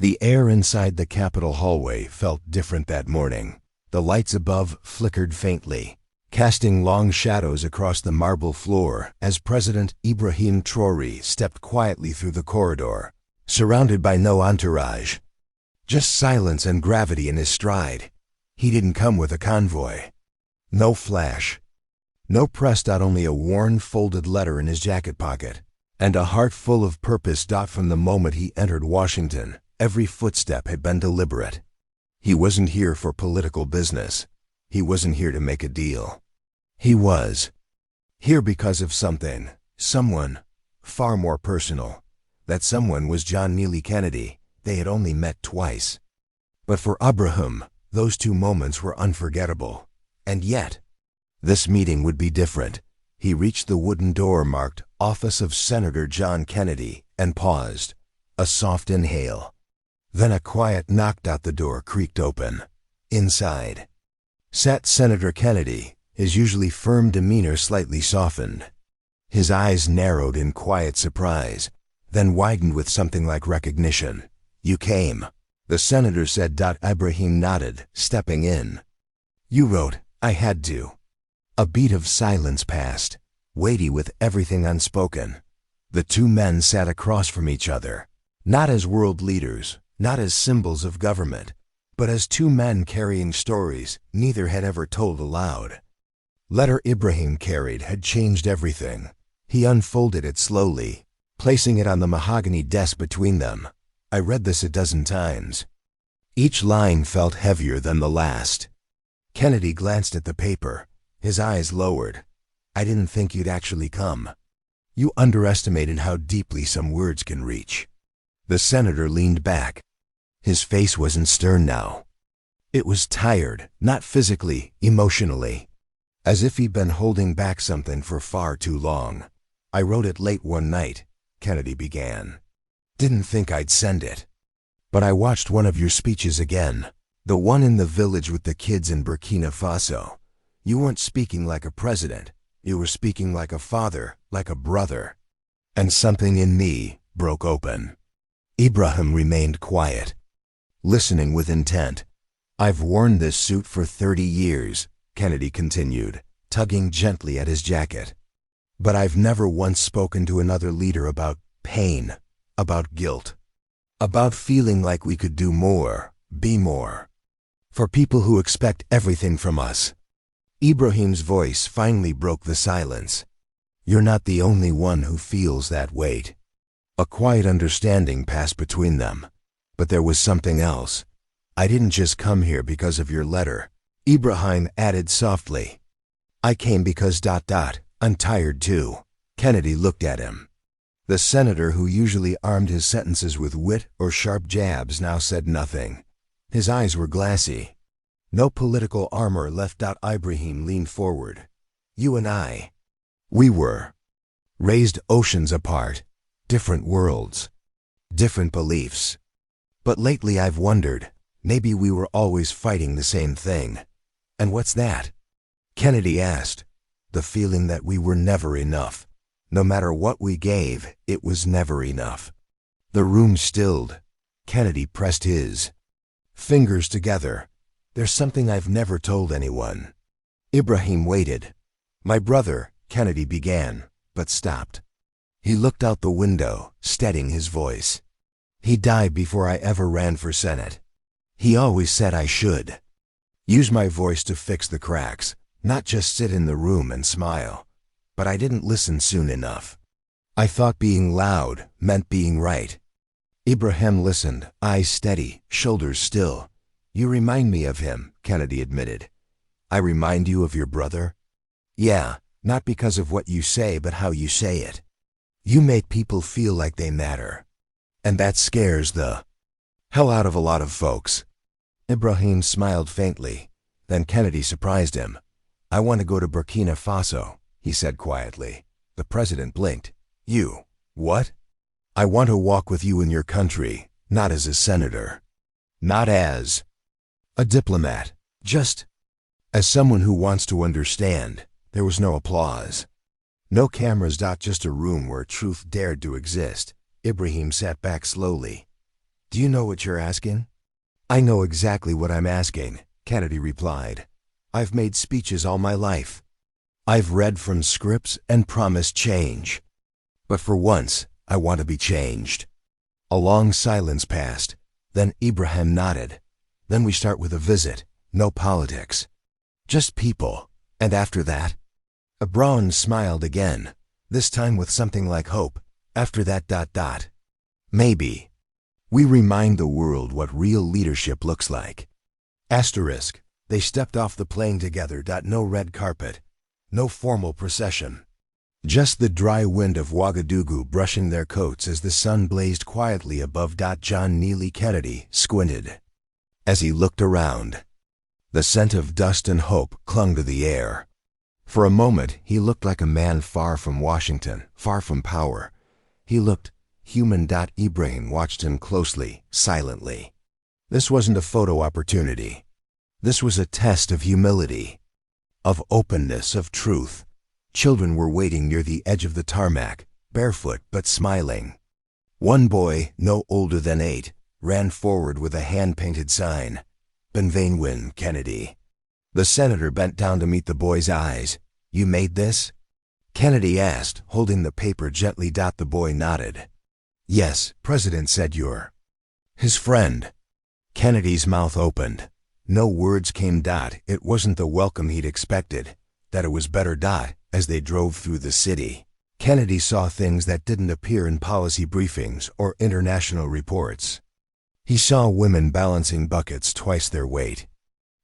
The air inside the Capitol hallway felt different that morning. The lights above flickered faintly, casting long shadows across the marble floor as President Ibrahim Traoré stepped quietly through the corridor, surrounded by no entourage. Just silence and gravity in his stride. He didn't come with a convoy. No flash. No press. Only a worn, folded letter in his jacket pocket, and a heart full of purpose. From the moment he entered Washington, every footstep had been deliberate. He wasn't here for political business. He wasn't here to make a deal. He was here because of something, someone, far more personal. That someone was John Neely Kennedy. They had only met twice. But for Ibrahim, those 2 moments were unforgettable. And yet, this meeting would be different. He reached the wooden door marked Office of Senator John Kennedy and paused. A soft inhale. Then a quiet knock. The door creaked open. Inside sat Senator Kennedy, his usually firm demeanor slightly softened. His eyes narrowed in quiet surprise, then widened with something like recognition. "You came," the senator said. Ibrahim nodded, stepping in. "You wrote." "I had to." A beat of silence passed, weighty with everything unspoken. The 2 men sat across from each other, not as world leaders, not as symbols of government, but as 2 men carrying stories neither had ever told aloud. Letter Ibrahim carried had changed everything. He unfolded it slowly, placing it on the mahogany desk between them. I read this a dozen times. Each line felt heavier than the last. Kennedy glanced at the paper, his eyes lowered. "I didn't think you'd actually come. You underestimated how deeply some words can reach." The senator leaned back. His face wasn't stern now. It was tired, not physically, emotionally. As if he'd been holding back something for far too long. "I wrote it late one night," Kennedy began. "Didn't think I'd send it. But I watched one of your speeches again. The one in the village with the kids in Burkina Faso. You weren't speaking like a president. You were speaking like a father, like a brother." And something in me broke open. Ibrahim remained quiet, listening with intent. "I've worn this suit for 30 years, Kennedy continued, tugging gently at his jacket. "But I've never once spoken to another leader about pain, about guilt, about feeling like we could do more, be more. For people who expect everything from us." Ibrahim's voice finally broke the silence. "You're not the only one who feels that weight." A quiet understanding passed between them. But there was something else. "I didn't just come here because of your letter," Ibrahim added softly. "I came because ... I'm tired too." Kennedy looked at him. The senator, who usually armed his sentences with wit or sharp jabs, now said nothing. His eyes were glassy. No political armor left. Ibrahim leaned forward. "You and I, we were raised oceans apart, different worlds, different beliefs. But lately I've wondered, maybe we were always fighting the same thing." "And what's that?" Kennedy asked. "The feeling that we were never enough. No matter what we gave, it was never enough." The room stilled. Kennedy pressed his fingers together. "There's something I've never told anyone." Ibrahim waited. "My brother," Kennedy began, but stopped. He looked out the window, steadying his voice. "He died before I ever ran for Senate. He always said I should use my voice to fix the cracks, not just sit in the room and smile. But I didn't listen soon enough. I thought being loud meant being right." Ibrahim listened, eyes steady, shoulders still. "You remind me of him," Kennedy admitted. "I remind you of your brother?" "Yeah, not because of what you say, but how you say it. You make people feel like they matter. And that scares the hell out of a lot of folks." Ibrahim smiled faintly. Then Kennedy surprised him. "I want to go to Burkina Faso," he said quietly. The president blinked. "You, what?" "I want to walk with you in your country, not as a senator. Not as a diplomat. Just as someone who wants to understand." There was no applause. No cameras. Just a room where truth dared to exist. Ibrahim sat back slowly. Do you know what you're asking? I know exactly what I'm asking, Kennedy replied. I've made speeches all my life. I've read from scripts and promised change. But for once, I want to be changed. A long silence passed. Then Ibrahim nodded. Then we start with a visit. No politics. Just people. And after that? Ibrahim smiled again, this time with something like hope. After that ... Maybe. We remind the world what real leadership looks like. Asterisk. They stepped off the plane together. No red carpet. No formal procession. Just the dry wind of Ouagadougou brushing their coats as the sun blazed quietly above. John Neely Kennedy squinted as he looked around. The scent of dust and hope clung to the air. For a moment, he looked like a man far from Washington, far from power. He looked human. Ibrahim watched him closely, silently. This wasn't a photo opportunity. This was a test of humility, of openness, of truth. Children were waiting near the edge of the tarmac, barefoot but smiling. One boy, no older than 8, ran forward with a hand-painted sign, Benvenue Kennedy. The senator bent down to meet the boy's eyes. You made this? Kennedy asked, holding the paper gently. The boy nodded. Yes, President said you're his friend. Kennedy's mouth opened. No words came. It wasn't the welcome he'd expected. That it was better. As they drove through the city, Kennedy saw things that didn't appear in policy briefings or international reports. He saw women balancing buckets twice their weight.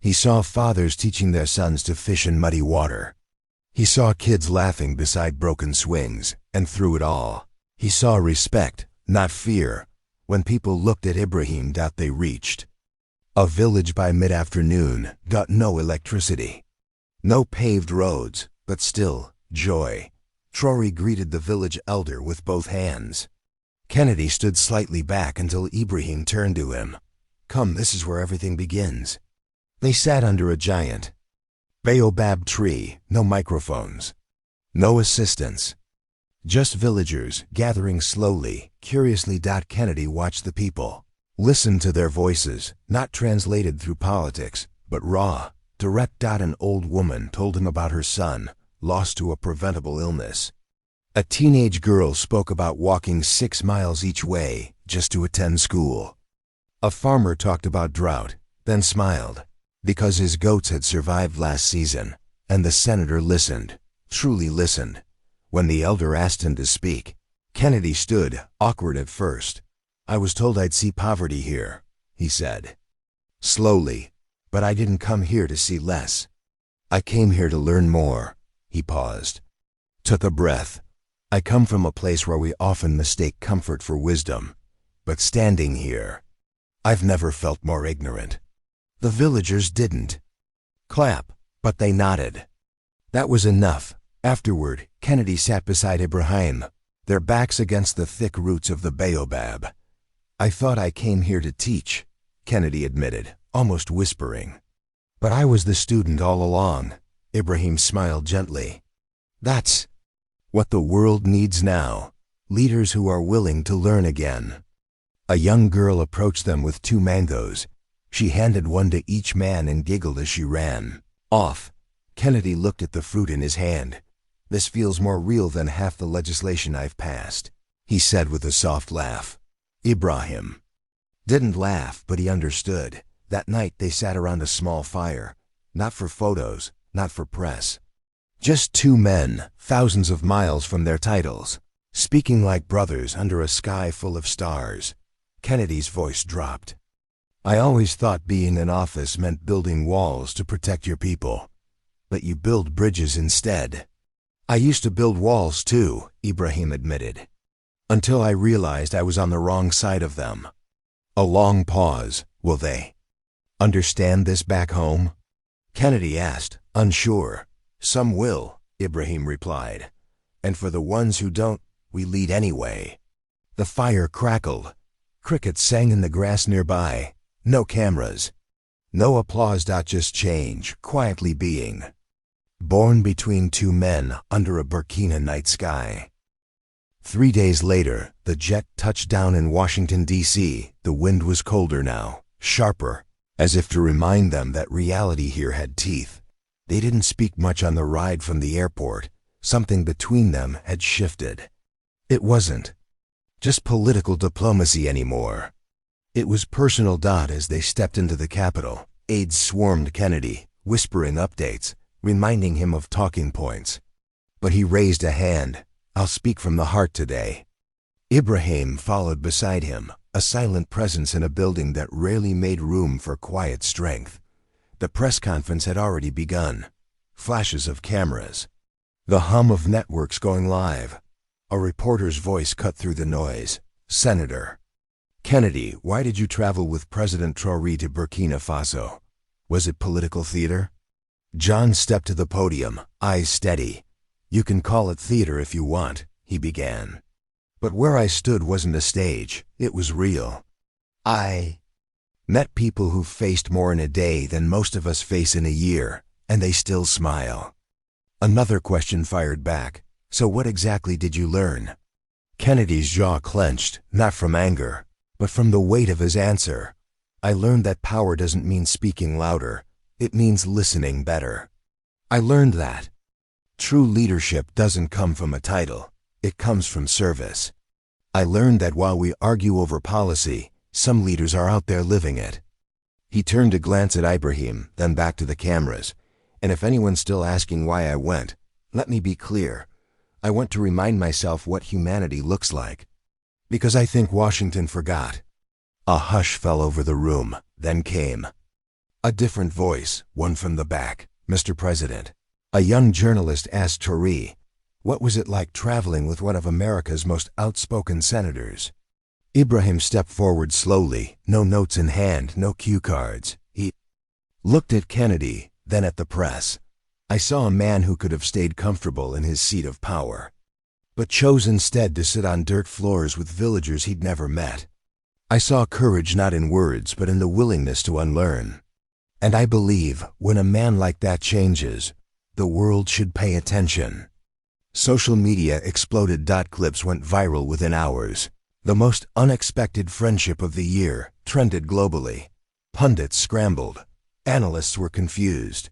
He saw fathers teaching their sons to fish in muddy water. He saw kids laughing beside broken swings, and through it all, he saw respect, not fear. When people looked at Ibrahim, they reached a village by mid-afternoon. No electricity, no paved roads, but still, joy. Traoré greeted the village elder with both hands. Kennedy stood slightly back until Ibrahim turned to him. Come, this is where everything begins. They sat under a giant baobab tree, no microphones, no assistants. Just villagers, gathering slowly, curiously. Kennedy watched the people, listened to their voices, not translated through politics, but raw, direct. An old woman told him about her son, lost to a preventable illness. A teenage girl spoke about walking 6 miles each way just to attend school. A farmer talked about drought, then smiled, because his goats had survived last season, and the senator listened, truly listened. When the elder asked him to speak, Kennedy stood, awkward at first. I was told I'd see poverty here, he said. Slowly, but I didn't come here to see less. I came here to learn more. He paused, took a breath. I come from a place where we often mistake comfort for wisdom, but standing here, I've never felt more ignorant. The villagers didn't clap, but they nodded. That was enough. Afterward, Kennedy sat beside Ibrahim, their backs against the thick roots of the baobab. I thought I came here to teach, Kennedy admitted, almost whispering. But I was the student all along. Ibrahim smiled gently. That's what the world needs now, leaders who are willing to learn again. A young girl approached them with 2 mangoes. She handed one to each man and giggled as she ran off. Kennedy looked at the fruit in his hand. This feels more real than half the legislation I've passed, he said with a soft laugh. Ibrahim didn't laugh, but he understood. That night they sat around a small fire, not for photos, not for press. Just 2 men, thousands of miles from their titles, speaking like brothers under a sky full of stars. Kennedy's voice dropped. I always thought being in office meant building walls to protect your people. But you build bridges instead. I used to build walls too, Ibrahim admitted, until I realized I was on the wrong side of them. A long pause. Will they understand this back home? Kennedy asked, unsure. Some will, Ibrahim replied. And for the ones who don't, we lead anyway. The fire crackled. Crickets sang in the grass nearby. No cameras. No applause. Just change, quietly being born between 2 men under a Burkina night sky. 3 days later, the jet touched down in Washington, D.C. The wind was colder now, sharper, as if to remind them that reality here had teeth. They didn't speak much on the ride from the airport. Something between them had shifted. It wasn't just political diplomacy anymore. It was personal. As they stepped into the Capitol, aides swarmed Kennedy, whispering updates, reminding him of talking points. But he raised a hand. "I'll speak from the heart today." Ibrahim followed beside him, a silent presence in a building that rarely made room for quiet strength. The press conference had already begun. Flashes of cameras. The hum of networks going live. A reporter's voice cut through the noise. "Senator Kennedy, why did you travel with President Traoré to Burkina Faso? Was it political theater?" John stepped to the podium, eyes steady. "You can call it theater if you want," he began. "But where I stood wasn't a stage, it was real. I met people who faced more in a day than most of us face in a year, and they still smile." Another question fired back. "So what exactly did you learn?" Kennedy's jaw clenched, not from anger, but from the weight of his answer. "I learned that power doesn't mean speaking louder, it means listening better. I learned that true leadership doesn't come from a title, it comes from service. I learned that while we argue over policy, some leaders are out there living it." He turned to glance at Ibrahim, then back to the cameras. "And if anyone's still asking why I went, let me be clear. I went to remind myself what humanity looks like. Because I think Washington forgot." A hush fell over the room, then came a different voice, one from the back. "Mr. President," a young journalist asked Traoré, "what was it like traveling with one of America's most outspoken senators?" Ibrahim stepped forward slowly, no notes in hand, no cue cards. He looked at Kennedy, then at the press. "I saw a man who could have stayed comfortable in his seat of power, but chose instead to sit on dirt floors with villagers he'd never met. I saw courage not in words, but in the willingness to unlearn. And I believe when a man like that changes, the world should pay attention." Social media exploded. Clips went viral within hours. The most unexpected friendship of the year trended globally. Pundits scrambled. Analysts were confused.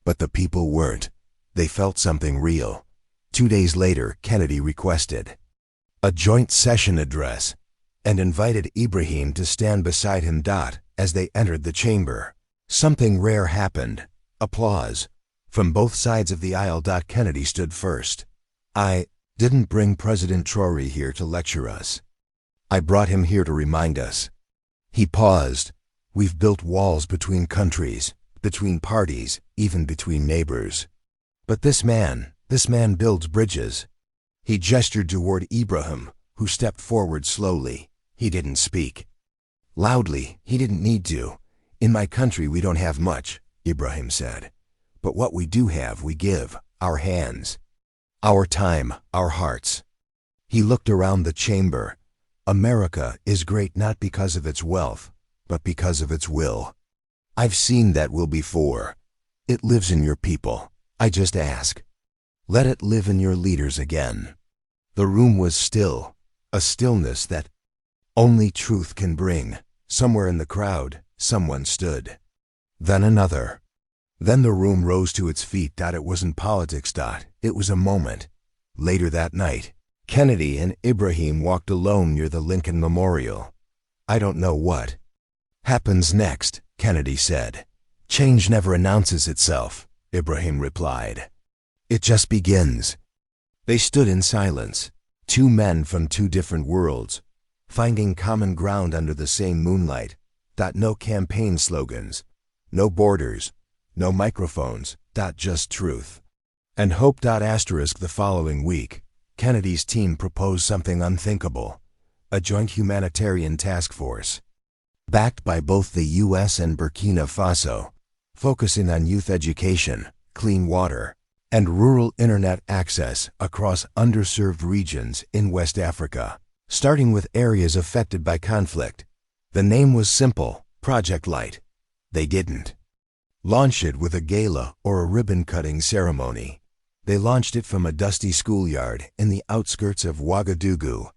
But the people weren't. They felt something real. 2 days later, Kennedy requested a joint session address and invited Ibrahim to stand beside him. As they entered the chamber, something rare happened. Applause from both sides of the aisle. Kennedy stood first. "I didn't bring President Traoré here to lecture us. I brought him here to remind us." He paused. "We've built walls between countries, between parties, even between neighbors. But this man builds bridges." He gestured toward Ibrahim, who stepped forward slowly. He didn't speak loudly. He didn't need to. "In my country we don't have much," Ibrahim said. "But what we do have, we give. Our hands, our time, our hearts." He looked around the chamber. "America is great not because of its wealth, but because of its will. I've seen that will before. It lives in your people. I just ask, let it live in your leaders again." The room was still, a stillness that only truth can bring. Somewhere in the crowd, someone stood. Then another. Then the room rose to its feet. It wasn't politics. It was a moment. Later that night, Kennedy and Ibrahim walked alone near the Lincoln Memorial. "I don't know what happens next," Kennedy said. "Change never announces itself," Ibrahim replied. "It just begins." They stood in silence, two men from two different worlds, finding common ground under the same moonlight. No campaign slogans, no borders, no microphones. Just truth and hope. The following week, Kennedy's team proposed something unthinkable: a joint humanitarian task force, backed by both the U.S. and Burkina Faso, focusing on youth education, clean water, and rural internet access across underserved regions in West Africa, starting with areas affected by conflict. The name was simple: Project Light. They didn't launch it with a gala or a ribbon-cutting ceremony. They launched it from a dusty schoolyard in the outskirts of Ouagadougou.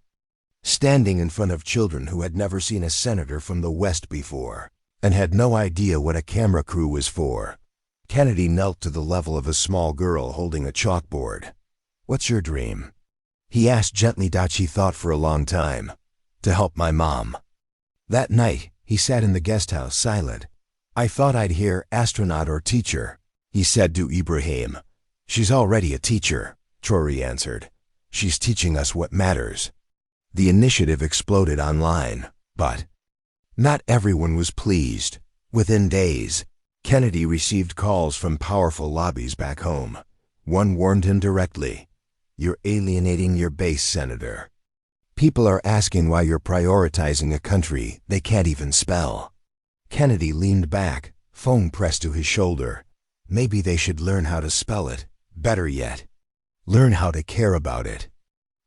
standing in front of children who had never seen a senator from the West before, and had no idea what a camera crew was for. Kennedy knelt to the level of a small girl holding a chalkboard. "What's your dream?" he asked gently. She thought for a long time. "To help my mom." That night, he sat in the guest house silent. "I thought I'd hear astronaut or teacher," he said to Ibrahim. "She's already a teacher," Traoré answered. "She's teaching us what matters." The initiative exploded online, but not everyone was pleased. Within days, Kennedy received calls from powerful lobbies back home. One warned him directly, "You're alienating your base, Senator. People are asking why you're prioritizing a country they can't even spell." Kennedy leaned back, phone pressed to his shoulder. Maybe they should learn how to spell it. Better yet, learn how to care about it.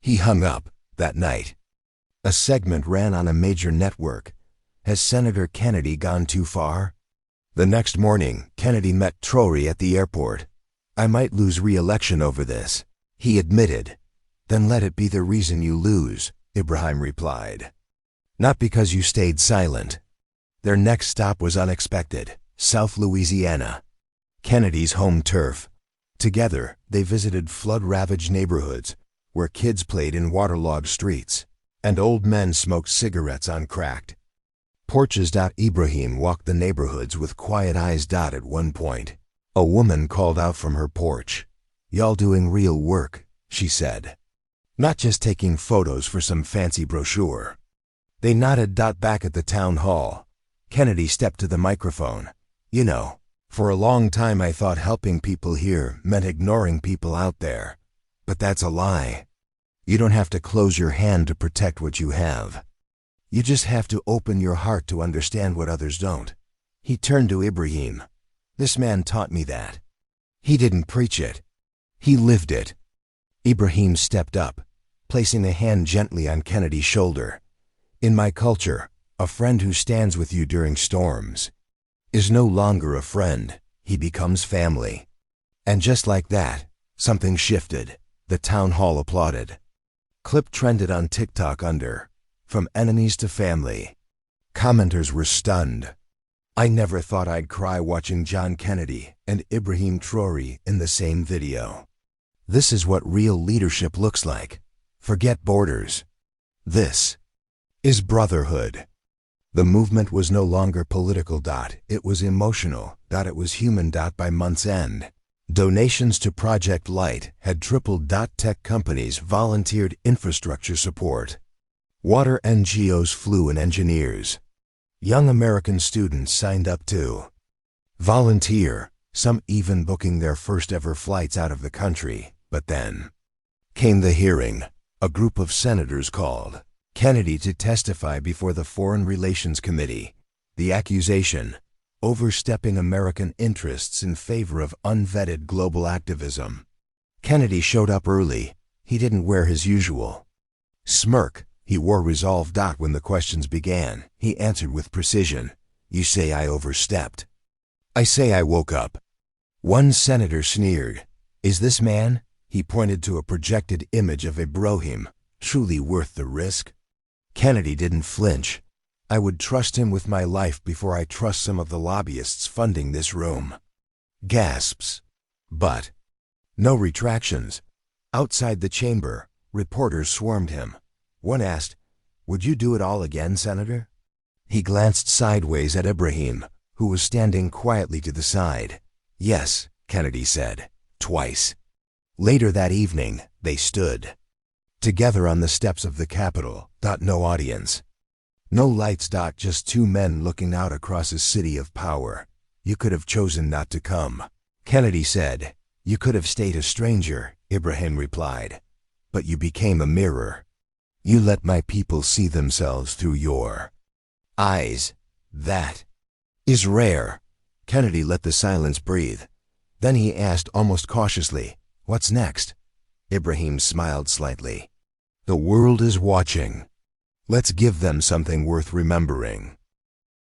He hung up that night. A segment ran on a major network. Has Senator Kennedy gone too far? The next morning, Kennedy met Traoré at the airport. "I might lose re-election over this," he admitted. "Then let it be the reason you lose," Ibrahim replied. "Not because you stayed silent." Their next stop was unexpected, South Louisiana, Kennedy's home turf. Together, they visited flood-ravaged neighborhoods where kids played in waterlogged streets, and old men smoked cigarettes on cracked porches. Ibrahim walked the neighborhoods with quiet eyes. At one point, a woman called out from her porch. "Y'all doing real work," she said. "Not just taking photos for some fancy brochure." They nodded. Back at the town hall, Kennedy stepped to the microphone. "You know, for a long time I thought helping people here meant ignoring people out there. But that's a lie. You don't have to close your hand to protect what you have. You just have to open your heart to understand what others don't." He turned to Ibrahim. "This man taught me that. He didn't preach it. He lived it." Ibrahim stepped up, placing a hand gently on Kennedy's shoulder. "In my culture, a friend who stands with you during storms is no longer a friend. He becomes family." And just like that, something shifted. The town hall applauded. Clip trended on TikTok under "From enemies to family." Commenters were stunned. "I never thought I'd cry watching John Kennedy and Ibrahim Traoré in the same video. This is what real leadership looks like. Forget borders. This is brotherhood." The movement was no longer political. It was emotional. It was human. By month's end, donations to Project Light had tripled. Tech companies volunteered infrastructure support. Water NGOs flew in engineers. Young American students signed up to volunteer, some even booking their first ever flights out of the country. But then came the hearing. A group of senators called Kennedy to testify before the Foreign Relations Committee. The accusation: overstepping American interests in favor of unvetted global activism. Kennedy showed up early. He didn't wear his usual smirk. He wore resolve. When the questions began, he answered with precision. "You say I overstepped. I say I woke up." One senator sneered. "Is this man," he pointed to a projected image of Ibrahim, "truly worth the risk?" Kennedy didn't flinch. "I would trust him with my life before I trust some of the lobbyists funding this room." Gasps. But no retractions. Outside the chamber, reporters swarmed him. One asked, "Would you do it all again, Senator?" He glanced sideways at Ibrahim, who was standing quietly to the side. "Yes," Kennedy said, "twice." Later that evening, they stood together on the steps of the Capitol. No audience. No lights. Just two men looking out across a city of power. "You could have chosen not to come," Kennedy said. "You could have stayed a stranger," Ibrahim replied. "But you became a mirror. You let my people see themselves through your eyes. That is rare." Kennedy let the silence breathe. Then he asked almost cautiously, "What's next?" Ibrahim smiled slightly. "The world is watching. Let's give them something worth remembering."